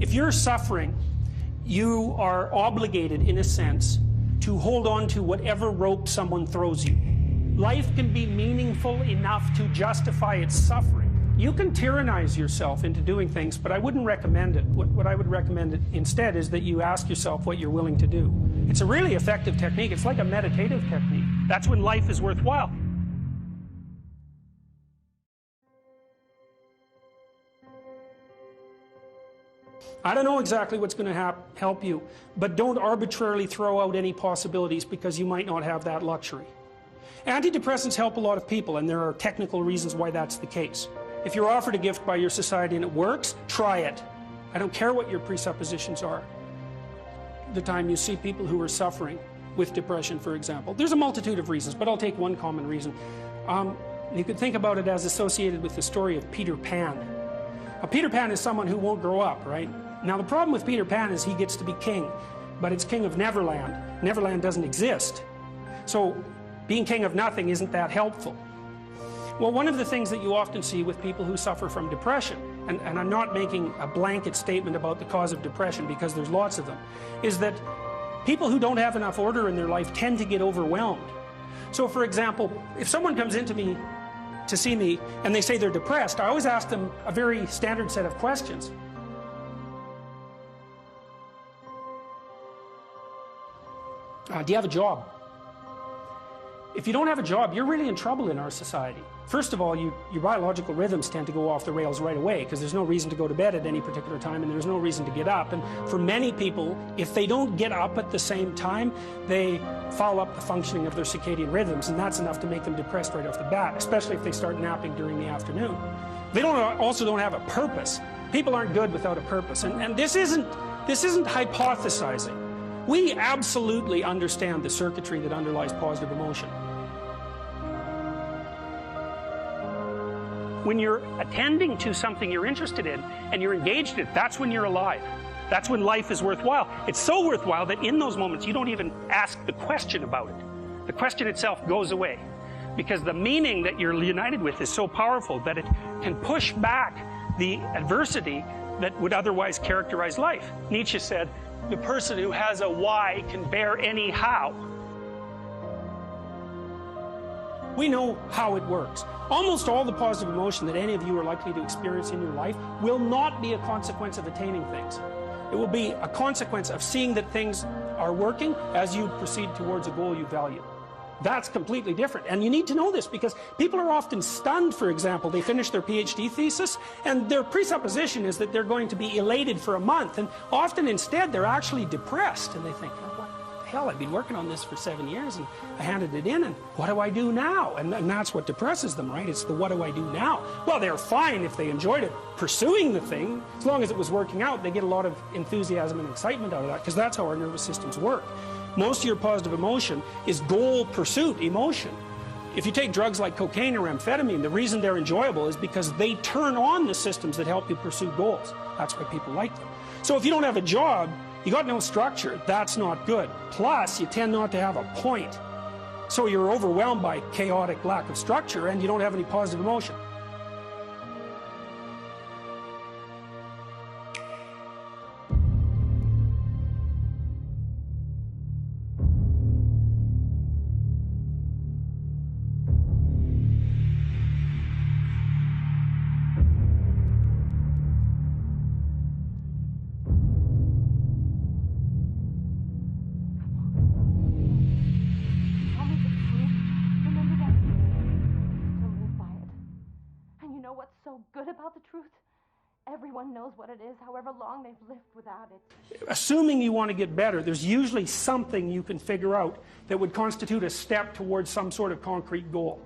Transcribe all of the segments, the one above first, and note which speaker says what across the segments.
Speaker 1: If you're suffering, you are obligated, in a sense, to hold on to whatever rope someone throws you. Life can be meaningful enough to justify its suffering. You can tyrannize yourself into doing things, but I wouldn't recommend it. What I would recommend instead is that you ask yourself what you're willing to do. It's a really effective technique. It's like a meditative technique. That's when life is worthwhile. I don't know exactly what's going to help you, but don't arbitrarily throw out any possibilities because you might not have that luxury. Antidepressants help a lot of people, and there are technical reasons why that's the case. If you're offered a gift by your society and it works, try it. I don't care what your presuppositions are. The time you see people who are suffering with depression, for example, there's a multitude of reasons, but I'll take one common reason. You could think about it as associated with the story of Peter Pan. Peter Pan is someone who won't grow up, right? Now, the problem with Peter Pan is he gets to be king, but it's king of Neverland. Neverland doesn't exist. So being king of nothing isn't that helpful. Well, one of the things that you often see with people who suffer from depression, and I'm not making a blanket statement about the cause of depression because there's lots of them, is that people who don't have enough order in their life tend to get overwhelmed. So, for example, if someone comes into me to see me and they say they're depressed, I always ask them a very standard set of questions. Do you have a job? If you don't have a job, you're really in trouble in our society. First of all, your biological rhythms tend to go off the rails right away because there's no reason to go to bed at any particular time and there's no reason to get up. And for many people, if they don't get up at the same time, they foul up the functioning of their circadian rhythms, and that's enough to make them depressed right off the bat, especially if they start napping during the afternoon. They also don't have a purpose. People aren't good without a purpose, and this isn't hypothesizing. We absolutely understand the circuitry that underlies positive emotion. When you're attending to something you're interested in and you're engaged in it, that's when you're alive. That's when life is worthwhile. It's so worthwhile that in those moments you don't even ask the question about it. The question itself goes away because the meaning that you're united with is so powerful that it can push back the adversity that would otherwise characterize life. Nietzsche said, the person who has a why can bear any how. We know how it works. Almost all the positive emotion that any of you are likely to experience in your life will not be a consequence of attaining things. It will be a consequence of seeing that things are working as you proceed towards a goal you value. That's completely different. And you need to know this because people are often stunned, for example. They finish their PhD thesis and their presupposition is that they're going to be elated for a month. And often instead they're actually depressed. And they think, oh, what the hell, I've been working on this for 7 years and I handed it in and what do I do now? And that's what depresses them, right? It's the what do I do now? Well, they're fine if they enjoyed it pursuing the thing. As long as it was working out, they get a lot of enthusiasm and excitement out of that because that's how our nervous systems work. Most of your positive emotion is goal pursuit emotion. If you take drugs like cocaine or amphetamine, the reason they're enjoyable is because they turn on the systems that help you pursue goals. That's why people like them. So if you don't have a job, you got no structure, that's not good. Plus, you tend not to have a point. So you're overwhelmed by chaotic lack of structure and you don't have any positive emotion.
Speaker 2: Good about the truth. Everyone knows what it is, however long they've lived without it.
Speaker 1: Assuming you want to get better, there's usually something you can figure out that would constitute a step towards some sort of concrete goal.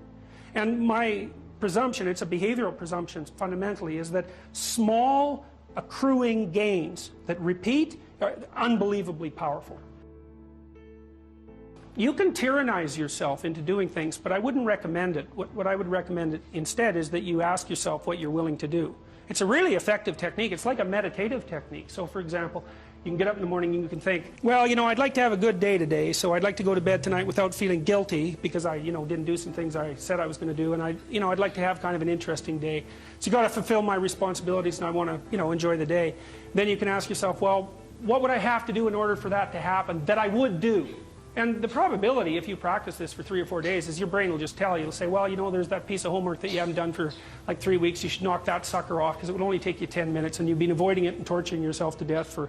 Speaker 1: And my presumption, it's a behavioral presumption fundamentally, is that small accruing gains that repeat are unbelievably powerful. You can tyrannize yourself into doing things, but I wouldn't recommend it. What I would recommend instead is that you ask yourself what you're willing to do. It's a really effective technique. It's like a meditative technique. So, for example, You can get up in the morning and you can think, well, you know, I'd like to have a good day today, so I'd like to go to bed tonight without feeling guilty because I, you know, didn't do some things I said I was going to do, and I'd like to have kind of an interesting day. So you got to fulfill my responsibilities, and I want to, you know, enjoy the day. Then you can ask yourself, well, what would I have to do in order for that to happen that I would do? And the probability, if you practice this for 3 or 4 days, is your brain will just tell you. It'll say, well, you know, there's that piece of homework that you haven't done for like 3 weeks. You should knock that sucker off because it would only take you 10 minutes, and you've been avoiding it and torturing yourself to death for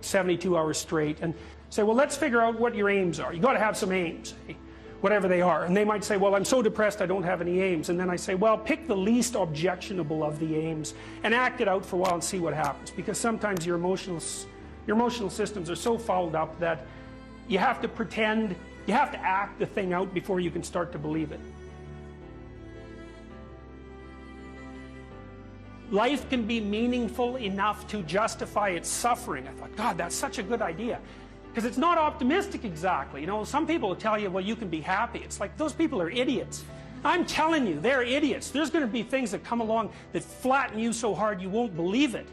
Speaker 1: 72 hours straight. And say, well, let's figure out what your aims are. You got to have some aims, whatever they are. And they might say, well, I'm so depressed I don't have any aims. And then I say, well, pick the least objectionable of the aims and act it out for a while and see what happens. Because sometimes your emotional systems are so fouled up that you have to pretend, you have to act the thing out before you can start to believe it. Life can be meaningful enough to justify its suffering. I thought, God, that's such a good idea. Because it's not optimistic exactly. You know, some people will tell you, well, you can be happy. It's like, those people are idiots. I'm telling you, they're idiots. There's going to be things that come along that flatten you so hard you won't believe it.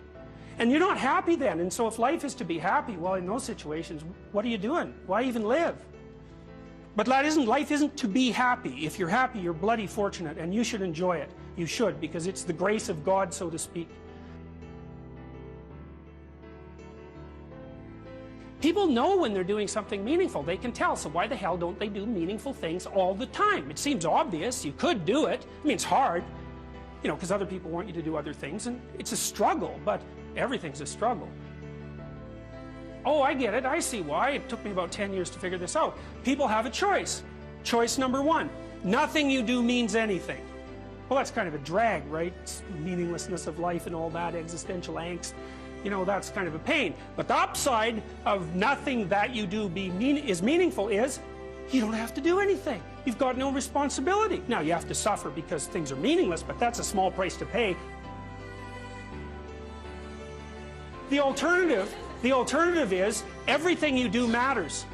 Speaker 1: And you're not happy then. And so if life is to be happy, well, in those situations, what are you doing? Why even live? But life isn't to be happy. If you're happy, you're bloody fortunate, and you should enjoy it. You should, because it's the grace of God, so to speak. People know when they're doing something meaningful. They can tell. So why the hell don't they do meaningful things all the time? It seems obvious. You could do it. I mean, it's hard, you know, because other people want you to do other things, and it's a struggle, but everything's a struggle. Oh, I get it. I see why. It took me about 10 years to figure this out. People have a choice. Choice number one, nothing you do means anything. Well, that's kind of a drag, right? It's meaninglessness of life and all that, existential angst. You know, that's kind of a pain. But the upside of nothing that you do is meaningful is you don't have to do anything. You've got no responsibility. Now, you have to suffer because things are meaningless, but that's a small price to pay. The alternative is everything you do matters.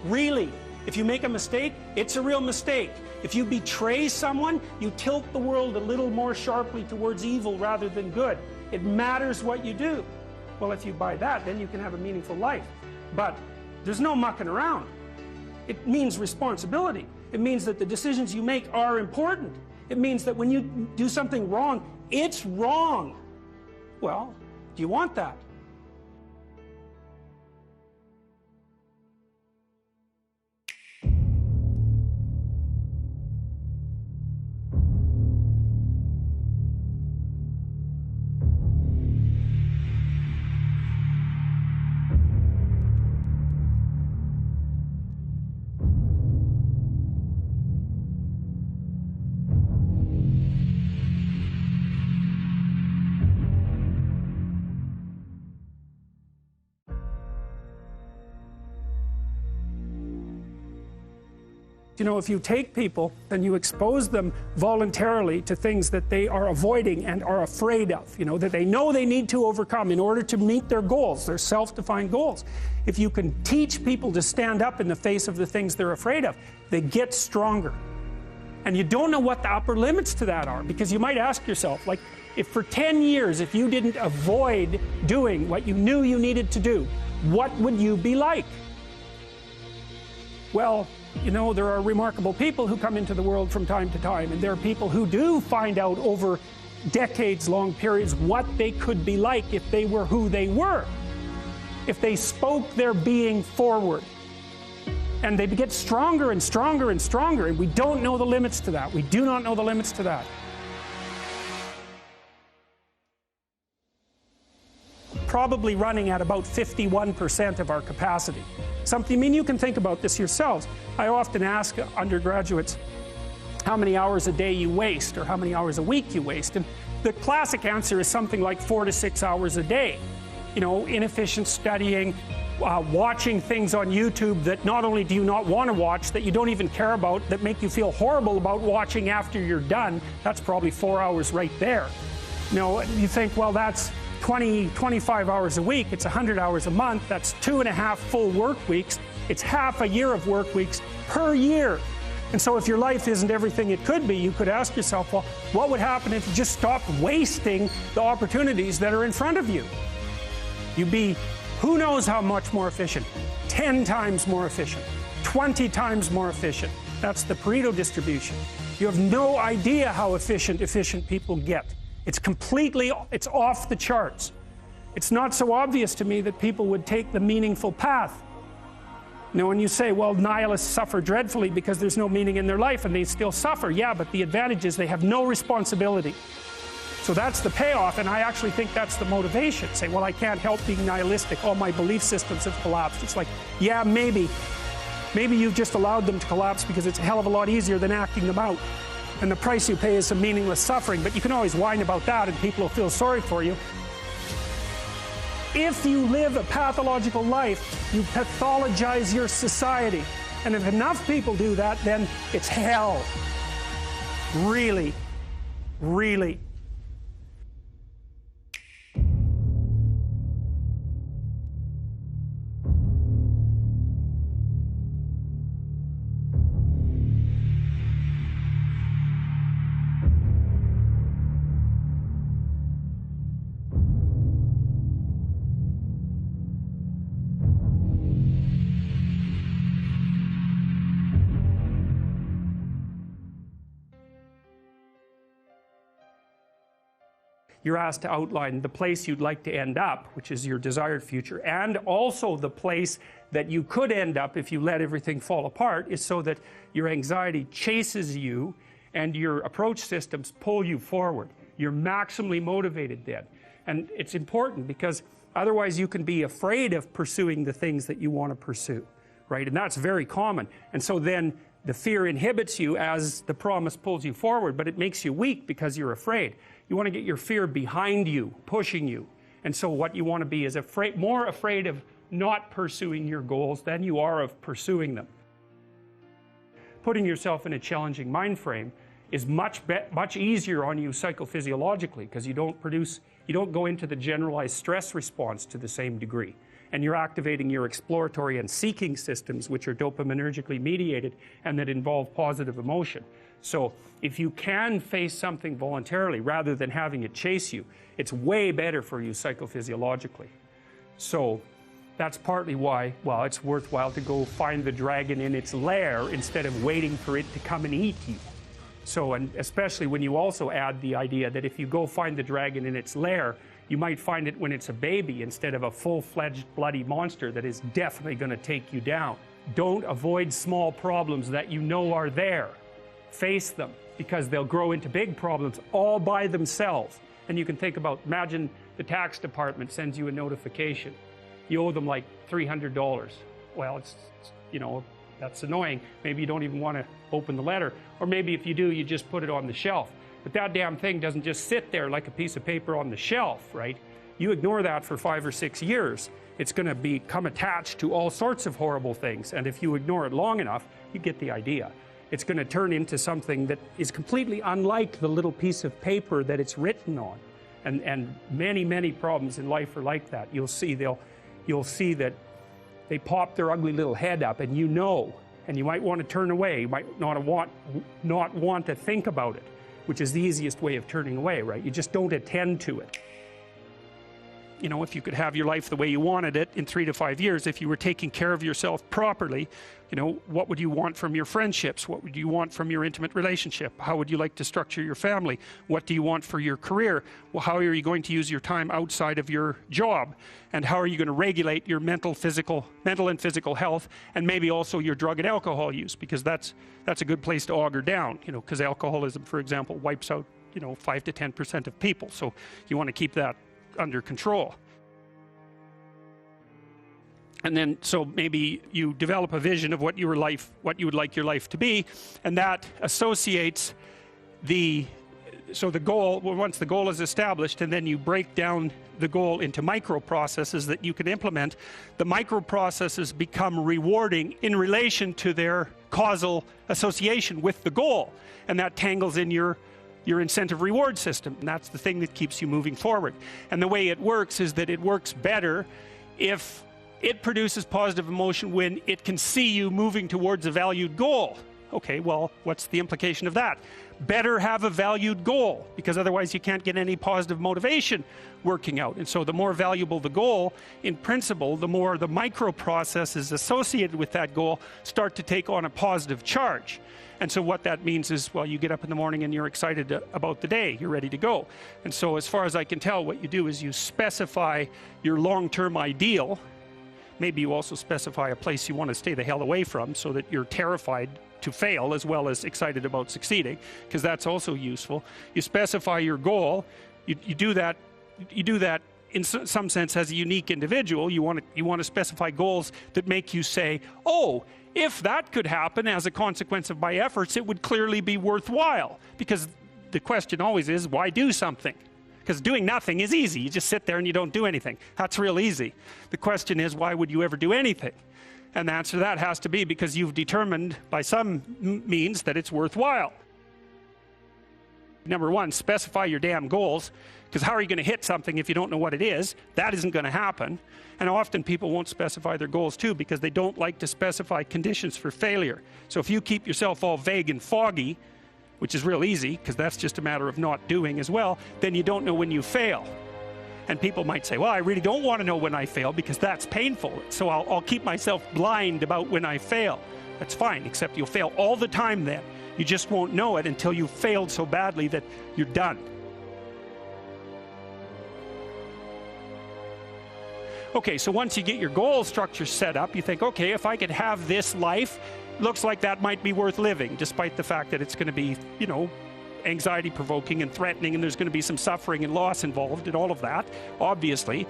Speaker 1: Really. If you make a mistake, it's a real mistake. If you betray someone, you tilt the world a little more sharply towards evil rather than good. It matters what you do. Well, if you buy that, then you can have a meaningful life. But there's no mucking around. It means responsibility. It means that the decisions you make are important. It means that when you do something wrong, it's wrong. Well, do you want that? You know, if you take people and you expose them voluntarily to things that they are avoiding and are afraid of, you know, that they know they need to overcome in order to meet their goals, their self-defined goals. If you can teach people to stand up in the face of the things they're afraid of, they get stronger. And you don't know what the upper limits to that are, because you might ask yourself, like, if for 10 years, if you didn't avoid doing what you knew you needed to do, what would you be like? Well, you know, there are remarkable people who come into the world from time to time, and there are people who do find out over decades-long periods what they could be like if they were who they were, if they spoke their being forward. And they get stronger and stronger and stronger, and we don't know the limits to that. We do not know the limits to that. Probably running at about 51% of our capacity. Something, I mean, you can think about this yourselves. I often ask undergraduates how many hours a day you waste or how many hours a week you waste. And the classic answer is something like 4 to 6 hours a day. You know, inefficient studying, watching things on YouTube that not only do you not want to watch, that you don't even care about, that make you feel horrible about watching after you're done. That's probably 4 hours right there. You know, you think, well, that's 25 hours a week, it's 100 hours a month, that's 2.5 full work weeks, it's half a year of work weeks per year. And so if your life isn't everything it could be, you could ask yourself, well, what would happen if you just stopped wasting the opportunities that are in front of you? You'd be Who knows how much more efficient? 10 times more efficient, 20 times more efficient. That's the Pareto distribution. You have no idea how efficient people get. It's off the charts. It's not so obvious to me that people would take the meaningful path. Now, when you say, well, nihilists suffer dreadfully because there's no meaning in their life and they still suffer, yeah, but the advantage is they have no responsibility. So that's the payoff, and I actually think that's the motivation. Say, well, I can't help being nihilistic. All my belief systems have collapsed. It's like, yeah, maybe. Maybe you've just allowed them to collapse because it's a hell of a lot easier than acting them out. And the price you pay is some meaningless suffering, but you can always whine about that and people will feel sorry for you. If you live a pathological life, you pathologize your society. And if enough people do that, then it's hell. Really, really. You're asked to outline the place you'd like to end up, which is your desired future, and also the place that you could end up if you let everything fall apart, is so that your anxiety chases you and your approach systems pull you forward. You're maximally motivated then. And it's important because otherwise you can be afraid of pursuing the things that you want to pursue, right? And that's very common. And so then the fear inhibits you as the promise pulls you forward, but it makes you weak because you're afraid. You want to get your fear behind you, pushing you. And so what you want to be is more afraid of not pursuing your goals than you are of pursuing them. Putting yourself in a challenging mind frame is much easier on you psychophysiologically because you don't go into the generalized stress response to the same degree. And you're activating your exploratory and seeking systems, which are dopaminergically mediated and that involve positive emotion. So if you can face something voluntarily rather than having it chase you, it's way better for you psychophysiologically. So that's partly why, well, it's worthwhile to go find the dragon in its lair instead of waiting for it to come and eat you. So, and especially when you also add the idea that if you go find the dragon in its lair, you might find it when it's a baby instead of a full-fledged bloody monster that is definitely going to take you down. Don't avoid small problems that you know are there. Face them, because they'll grow into big problems all by themselves. And you can think about, imagine the tax department sends you a notification. You owe them like $300. Well, it's you know, that's annoying. Maybe you don't even want to open the letter. Or maybe if you do, you just put it on the shelf. But that damn thing doesn't just sit there like a piece of paper on the shelf, right? You ignore that for 5 or 6 years, it's going to become attached to all sorts of horrible things. And if you ignore it long enough, you get the idea. It's going to turn into something that is completely unlike the little piece of paper that it's written on. And many, many problems in life are like that. You'll see that they pop their ugly little head up, and you know, and you might want to turn away. You might not want to think about it, which is the easiest way of turning away, right? You just don't attend to it. You know, if you could have your life the way you wanted it in 3 to 5 years, if you were taking care of yourself properly, you know, what would you want from your friendships? What would you want from your intimate relationship? How would you like to structure your family? What do you want for your career? Well, how are you going to use your time outside of your job? And how are you going to regulate your mental and physical health, and maybe also your drug and alcohol use? Because that's a good place to auger down, you know, because alcoholism, for example, wipes out, you know, 5 to 10% of people. So you want to keep that under control. And then, so maybe you develop a vision of what you would like your life to be, and that associates the goal. Well, once the goal is established, and then you break down the goal into micro processes that you can implement, the micro processes become rewarding in relation to their causal association with the goal, and that tangles in your incentive reward system, and that's the thing that keeps you moving forward. And the way it works is that it works better if it produces positive emotion when it can see you moving towards a valued goal. Okay, well, what's the implication of that? Better have a valued goal, because otherwise you can't get any positive motivation working out. And so the more valuable the goal, in principle, the more the micro processes associated with that goal start to take on a positive charge. And so what that means is, well, you get up in the morning and you're excited about the day. You're ready to go. And so as far as I can tell, what you do is you specify your long-term ideal. Maybe you also specify a place you want to stay the hell away from so that you're terrified to fail as well as excited about succeeding, because that's also useful. You specify your goal. You do that in some sense as a unique individual. You want to specify goals that make you say, oh, if that could happen as a consequence of my efforts, it would clearly be worthwhile. Because the question always is, why do something? Because doing nothing is easy. You just sit there and you don't do anything. That's real easy. The question is, why would you ever do anything? And the answer to that has to be because you've determined by some means that it's worthwhile. Number one, specify your damn goals, because how are you going to hit something if you don't know what it is? That isn't going to happen. And often people won't specify their goals too because they don't like to specify conditions for failure. So if you keep yourself all vague and foggy, which is real easy because that's just a matter of not doing as well, then you don't know when you fail. And people might say, well, I really don't want to know when I fail because that's painful. So I'll keep myself blind about when I fail. That's fine, except you'll fail all the time then. You just won't know it until you've failed so badly that you're done. Okay, so once you get your goal structure set up, you think, okay, if I could have this life, looks like that might be worth living, despite the fact that it's going to be, you know, anxiety-provoking and threatening, and there's going to be some suffering and loss involved in all of that. Obviously,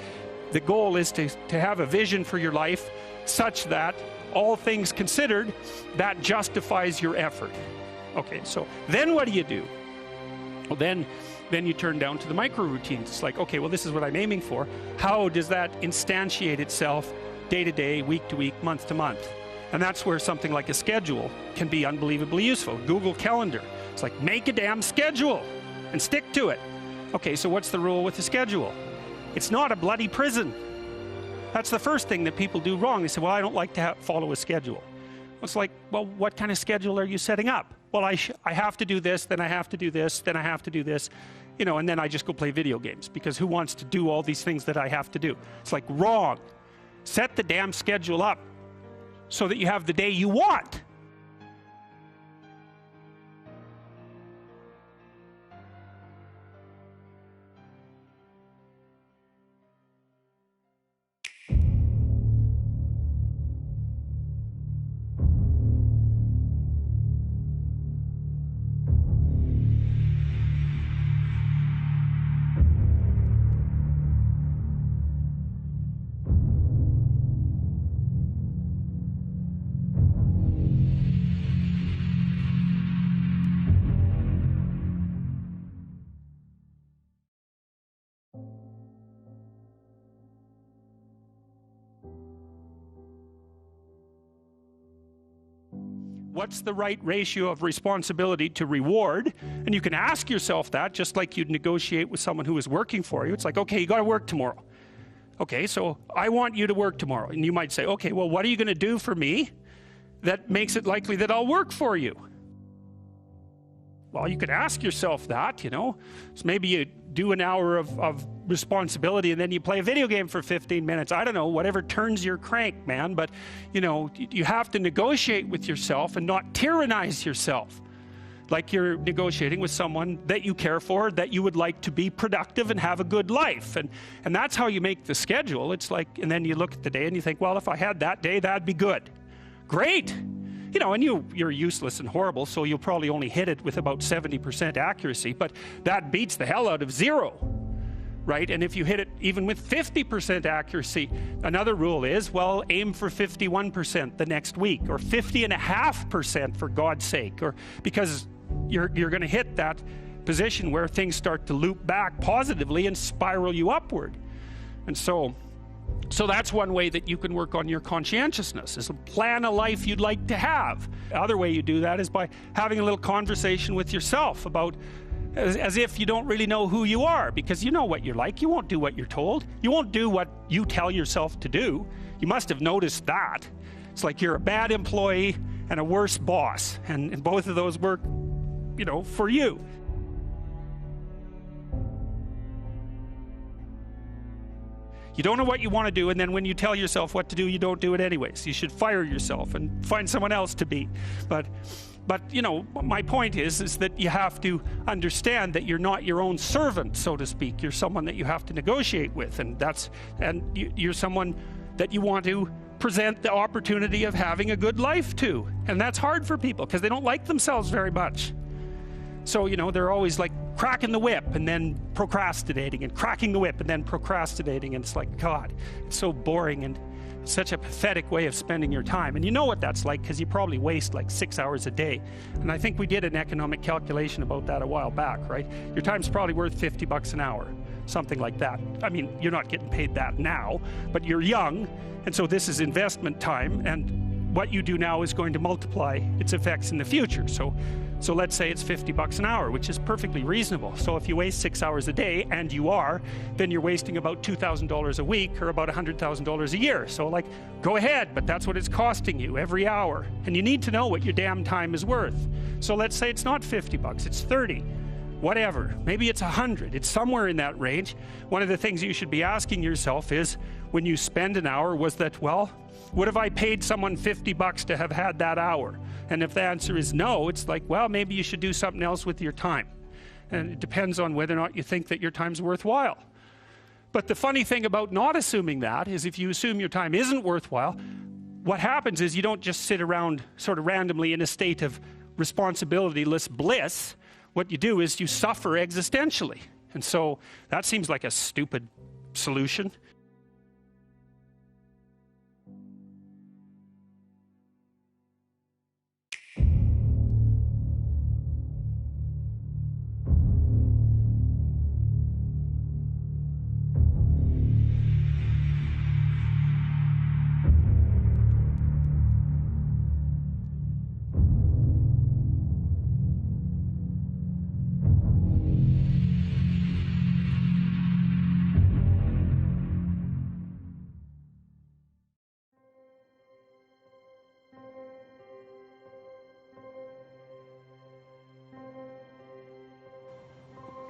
Speaker 1: the goal is to have a vision for your life such that, all things considered, that justifies your effort. Okay, so then what do? Well, then you turn down to the micro routines. It's like, okay, well, this is what I'm aiming for. How does that instantiate itself day to day, week to week, month to month? And that's where something like a schedule can be unbelievably useful. Google Calendar. It's like, make a damn schedule and stick to it. Okay, so what's the rule with the schedule? It's not a bloody prison. That's the first thing that people do wrong. They say, well, I don't like to follow a schedule. It's like, well, what kind of schedule are you setting up? Well, I have to do this, then I have to do this, then I have to do this, you know, and then I just go play video games, because who wants to do all these things that I have to do? It's like, wrong. Set the damn schedule up so that you have the day you want. What's the right ratio of responsibility to reward? And you can ask yourself that just like you'd negotiate with someone who is working for you. It's like, okay, you got to work tomorrow. Okay, so I want you to work tomorrow. And you might say, okay, well, what are you going to do for me that makes it likely that I'll work for you? Well, you could ask yourself that, you know. So maybe you do an hour of responsibility and then you play a video game for 15 minutes. I don't know, whatever turns your crank, man. But, you know, you have to negotiate with yourself and not tyrannize yourself. Like you're negotiating with someone that you care for, that you would like to be productive and have a good life. And that's how you make the schedule. It's like, and then you look at the day and you think, well, if I had that day, that'd be good. Great. You know, and you're useless and horrible, so you'll probably only hit it with about 70% accuracy, but that beats the hell out of 0, right? And if you hit it even with 50% accuracy, another rule is, well, aim for 51% the next week, or 50.5% for God's sake, or because you're going to hit that position where things start to loop back positively and spiral you upward. And so that's one way that you can work on your conscientiousness, is to plan a life you'd like to have. The other way you do that is by having a little conversation with yourself about, as if you don't really know who you are, because you know what you're like. You won't do what you're told. You won't do what you tell yourself to do. You must have noticed that. It's like you're a bad employee and a worse boss. And both of those work, you know, for you. You don't know what you want to do, and then when you tell yourself what to do, you don't do it anyways. You should fire yourself and find someone else to be. But you know, my point is that you have to understand that you're not your own servant, so to speak. You're someone that you have to negotiate with, and you're someone that you want to present the opportunity of having a good life to. And that's hard for people because they don't like themselves very much. So, you know, they're always like cracking the whip and then procrastinating, and cracking the whip and then procrastinating. And it's like, God, it's so boring and such a pathetic way of spending your time. And you know what that's like because you probably waste like 6 hours a day. And I think we did an economic calculation about that a while back, right? Your time's probably worth $50 an hour, something like that. I mean, you're not getting paid that now, but you're young, and so this is investment time, and what you do now is going to multiply its effects in the future. So let's say it's $50 an hour, which is perfectly reasonable. So if you waste 6 hours a day, and you are, then you're wasting about $2,000 a week, or about $100,000 a year. So like, go ahead, but that's what it's costing you every hour. And you need to know what your damn time is worth. So let's say it's not $50, it's 30. Whatever, maybe it's 100, it's somewhere in that range. One of the things you should be asking yourself is, when you spend an hour, was that, well, would have I paid someone $50 to have had that hour? And if the answer is no, it's like, well, maybe you should do something else with your time. And it depends on whether or not you think that your time's worthwhile. But the funny thing about not assuming that is, if you assume your time isn't worthwhile, what happens is you don't just sit around sort of randomly in a state of responsibilityless bliss. What you do is you suffer existentially. And so that seems like a stupid solution.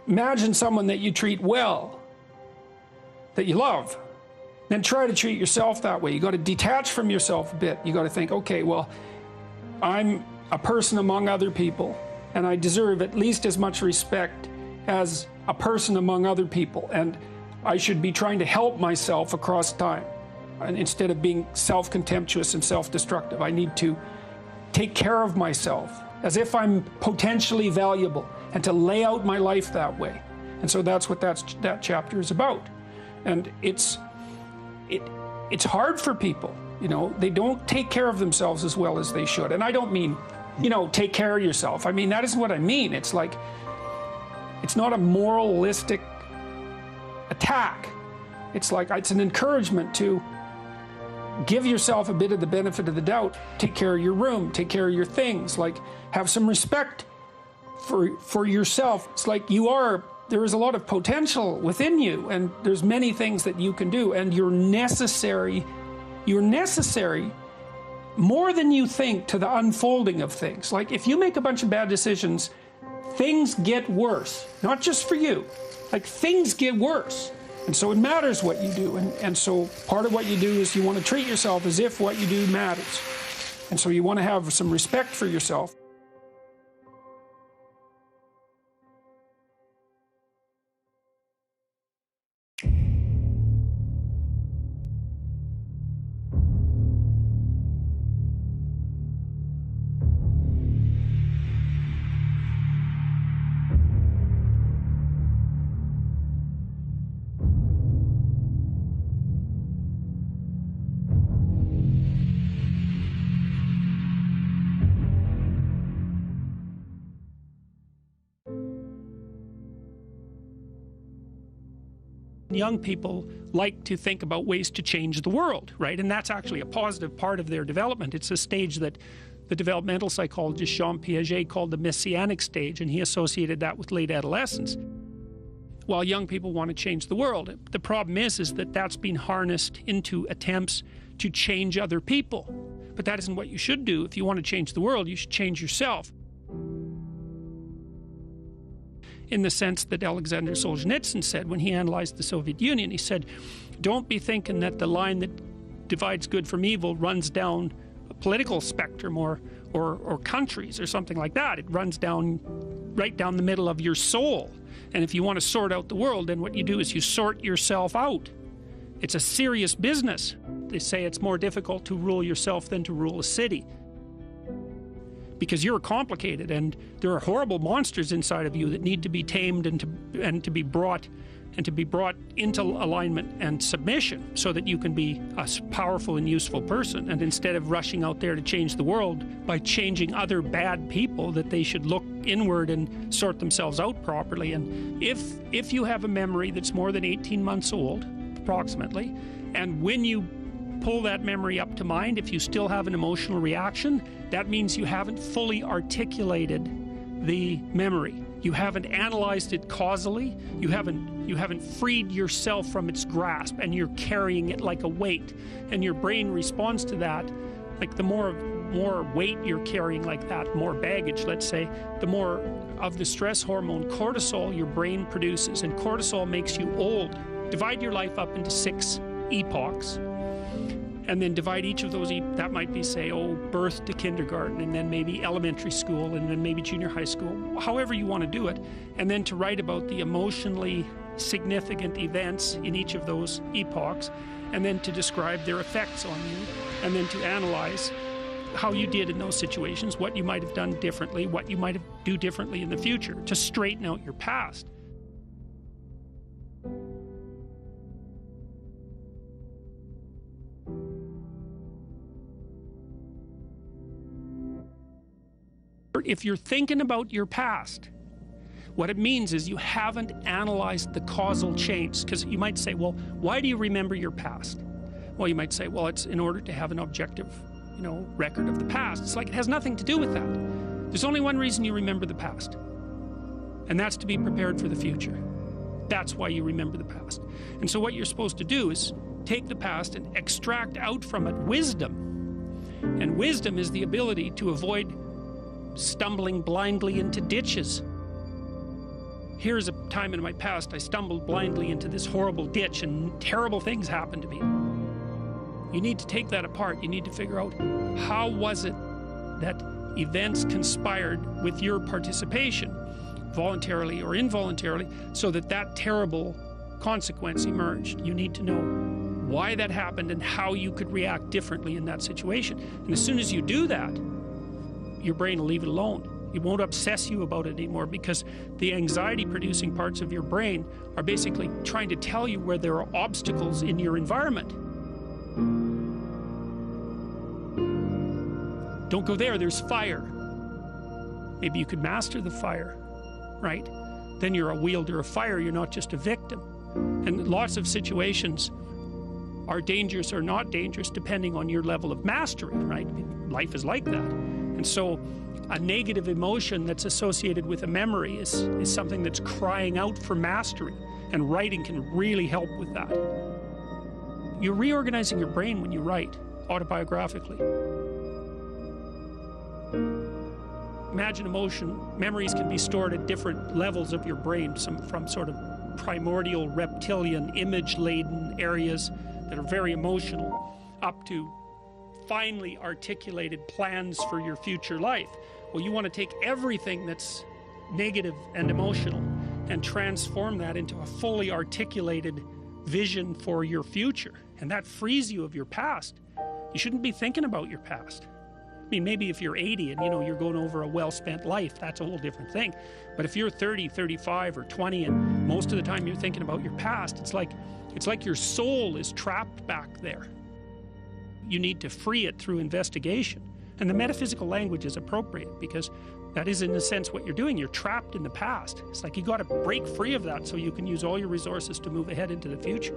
Speaker 1: Imagine someone that you treat well, that you love. Then try to treat yourself that way. You got to detach from yourself a bit. You got to think, okay, well, I'm a person among other people, and I deserve at least as much respect as a person among other people, and I should be trying to help myself across time. And instead of being self-contemptuous and self-destructive, I need to take care of myself as if I'm potentially valuable, and to lay out my life that way. And so that's what that chapter is about. And it's hard for people, you know. They don't take care of themselves as well as they should. And I don't mean, you know, take care of yourself. I mean, that isn't what I mean. It's like, it's not a moralistic attack. It's like, it's an encouragement to give yourself a bit of the benefit of the doubt. Take care of your room, take care of your things, like have some respect for yourself. It's like there is a lot of potential within you, and there's many things that you can do, and you're necessary more than you think to the unfolding of things. Like, if you make a bunch of bad decisions, things get worse, not just for you, like things get worse. And so it matters what you do, and so part of what you do is you want to treat yourself as if what you do matters. And so you want to have some respect for yourself. Young people like to think about ways to change the world, right? And that's actually a positive part of their development. It's a stage that the developmental psychologist Jean Piaget called the messianic stage, and he associated that with late adolescence. While young people want to change the world, the problem is that that's been harnessed into attempts to change other people. But that isn't what you should do. If you want to change the world, you should change yourself. In the sense that Alexander Solzhenitsyn said when he analyzed the Soviet Union, he said, don't be thinking that the line that divides good from evil runs down a political spectrum or countries or something like that. It runs down right down the middle of your soul. And if you want to sort out the world, then what you do is you sort yourself out. It's a serious business. They say it's more difficult to rule yourself than to rule a city, because you're complicated and there are horrible monsters inside of you that need to be tamed and to be brought into alignment and submission so that you can be a powerful and useful person. And instead of rushing out there to change the world by changing other bad people, that they should look inward and sort themselves out properly. And if you have a memory that's more than 18 months old, approximately, and when you pull that memory up to mind, if you still have an emotional reaction, that means you haven't fully articulated the memory. You haven't analyzed it causally. You haven't freed yourself from its grasp, and you're carrying it like a weight. And your brain responds to that. Like the more weight you're carrying like that, more baggage, let's say, the more of the stress hormone cortisol your brain produces. And cortisol makes you old. Divide your life up into 6 epochs. And then divide each of those, that might be, say, birth to kindergarten, and then maybe elementary school, and then maybe junior high school, however you want to do it. And then to write about the emotionally significant events in each of those epochs, and then to describe their effects on you, and then to analyze how you did in those situations, what you might have done differently, what you might do differently in the future, to straighten out your past. If you're thinking about your past, what it means is you haven't analyzed the causal chains. Because you might say, well, why do you remember your past? Well, you might say, well, it's in order to have an objective, record of the past. It's like it has nothing to do with that. There's only one reason you remember the past, and that's to be prepared for the future. That's why you remember the past. And so what you're supposed to do is take the past and extract out from it wisdom. And wisdom is the ability to avoid stumbling blindly into ditches. Here's a time in my past I stumbled blindly into this horrible ditch and terrible things happened to me. You need to take that apart. You need to figure out, how was it that events conspired with your participation, voluntarily or involuntarily, so that that terrible consequence emerged. You need to know why that happened and how you could react differently in that situation. And as soon as you do that, your brain will leave it alone. It won't obsess you about it anymore, because the anxiety-producing parts of your brain are basically trying to tell you where there are obstacles in your environment. Don't go there, there's fire. Maybe you could master the fire, right? Then you're a wielder of fire, you're not just a victim. And lots of situations are dangerous or not dangerous depending on your level of mastery, right? Life is like that. And so a negative emotion that's associated with a memory is something that's crying out for mastery, and writing can really help with that. You're reorganizing your brain when you write autobiographically. Imagine memories can be stored at different levels of your brain, from sort of primordial reptilian image-laden areas that are very emotional, up to finely articulated plans for your future life. Well, you want to take everything that's negative and emotional and transform that into a fully articulated vision for your future. And that frees you of your past. You shouldn't be thinking about your past. I mean, maybe if you're 80 and you're going over a well-spent life, that's a whole different thing. But if you're 30, 35, or 20, and most of the time you're thinking about your past, it's like your soul is trapped back there. You need to free it through investigation. And the metaphysical language is appropriate, because that is, in a sense, what you're doing. You're trapped in the past. It's like you got to break free of that so you can use all your resources to move ahead into the future.